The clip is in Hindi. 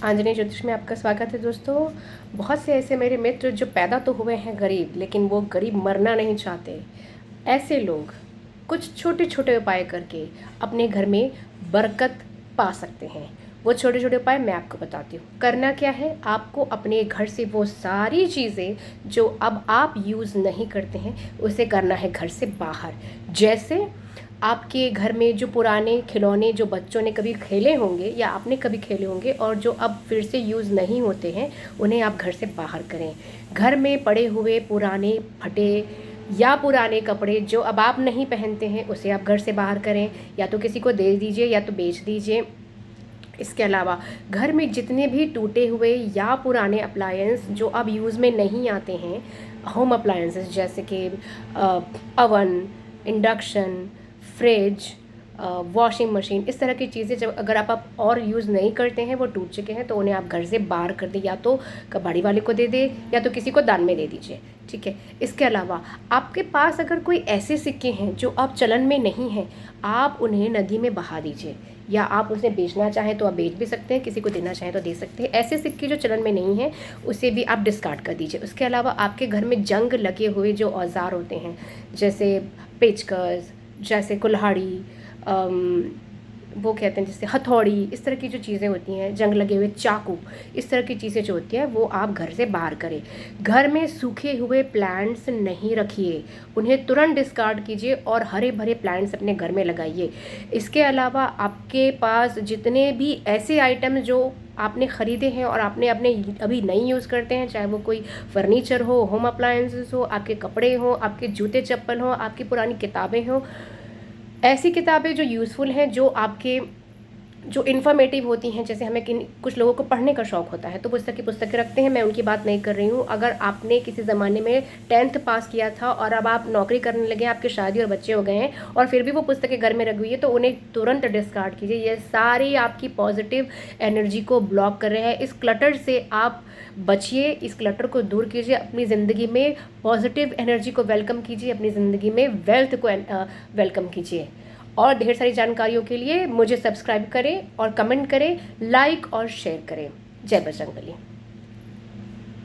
आंजनेय ज्योतिष में आपका स्वागत है दोस्तों। बहुत से ऐसे मेरे मित्र जो पैदा तो हुए हैं गरीब, लेकिन वो गरीब मरना नहीं चाहते। ऐसे लोग कुछ छोटे छोटे उपाय करके अपने घर में बरकत पा सकते हैं। वो छोटे छोटे उपाय मैं आपको बताती हूँ। करना क्या है, आपको अपने घर से वो सारी चीज़ें जो अब आप यूज़ नहीं करते हैं उसे करना है घर से बाहर। जैसे आपके घर में जो पुराने खिलौने जो बच्चों ने कभी खेले होंगे या आपने कभी खेले होंगे और जो अब फिर से यूज़ नहीं होते हैं, उन्हें आप घर से बाहर करें। घर में पड़े हुए पुराने फटे या पुराने कपड़े जो अब आप नहीं पहनते हैं उसे आप घर से बाहर करें, या तो किसी को दे दीजिए या तो बेच दीजिए। इसके अलावा घर में जितने भी टूटे हुए या पुराने अप्लायंस जो अब यूज़ में नहीं आते हैं, होम अप्लायंसेस जैसे कि oven, induction, fridge, washing machine, इस तरह की चीज़ें जब अगर आप और यूज़ नहीं करते हैं, वो टूट चुके हैं, तो उन्हें आप घर से बाहर कर दें, या तो कबाड़ी वाले को दे दें या तो किसी को दान में दे दीजिए। ठीक है। इसके अलावा आपके पास अगर कोई ऐसे सिक्के हैं जो अब चलन में नहीं हैं, आप उन्हें नदी में बहा दीजिए, या आप उसे बेचना चाहें तो आप बेच भी सकते हैं, किसी को देना चाहें तो दे सकते हैं। ऐसे सिक्के जो चलन में नहीं हैं उसे भी आप डिस्कार्ड कर दीजिए। उसके अलावा आपके घर में जंग लगे हुए जो औजार होते हैं, जैसे पेचकस, जैसे कुल्हाड़ी, वो कहते हैं जैसे हथौड़ी, इस तरह की जो चीज़ें होती हैं, जंग लगे हुए चाकू, इस तरह की चीज़ें जो होती हैं वो आप घर से बाहर करें। घर में सूखे हुए प्लांट्स नहीं रखिए, उन्हें तुरंत डिस्कार्ड कीजिए और हरे भरे प्लांट्स अपने घर में लगाइए। इसके अलावा आपके पास जितने भी ऐसे आइटम जो आपने ख़रीदे हैं और आपने अपने अभी नहीं यूज़ करते हैं, चाहे वो कोई फर्नीचर हो, होम अप्लायंसेस हो, आपके कपड़े हों, आपके जूते चप्पल हों, आपकी पुरानी किताबें हों, ऐसी किताबें जो यूज़फुल हैं, जो आपके जो इन्फॉर्मेटिव होती हैं, जैसे हमें कुछ लोगों को पढ़ने का शौक़ होता है तो पुस्तकें रखते हैं। मैं उनकी बात नहीं कर रही हूँ। अगर आपने किसी ज़माने में 10th पास किया था और अब आप नौकरी करने लगे हैं, आपकी शादी और बच्चे हो गए हैं और फिर भी वो पुस्तकें घर में रखी हुई है, तो उन्हें तुरंत डिस्कार्ड कीजिए। ये सारी आपकी पॉजिटिव एनर्जी को ब्लॉक कर रहे हैं। इस क्लटर से आप बचिए, इस क्लटर को दूर कीजिए। अपनी ज़िंदगी में पॉजिटिव एनर्जी को वेलकम कीजिए, अपनी ज़िंदगी में वेल्थ को वेलकम कीजिए। और ढेर सारी जानकारियों के लिए मुझे सब्सक्राइब करें और कमेंट करें, लाइक और शेयर करें। जय बजरंगबली।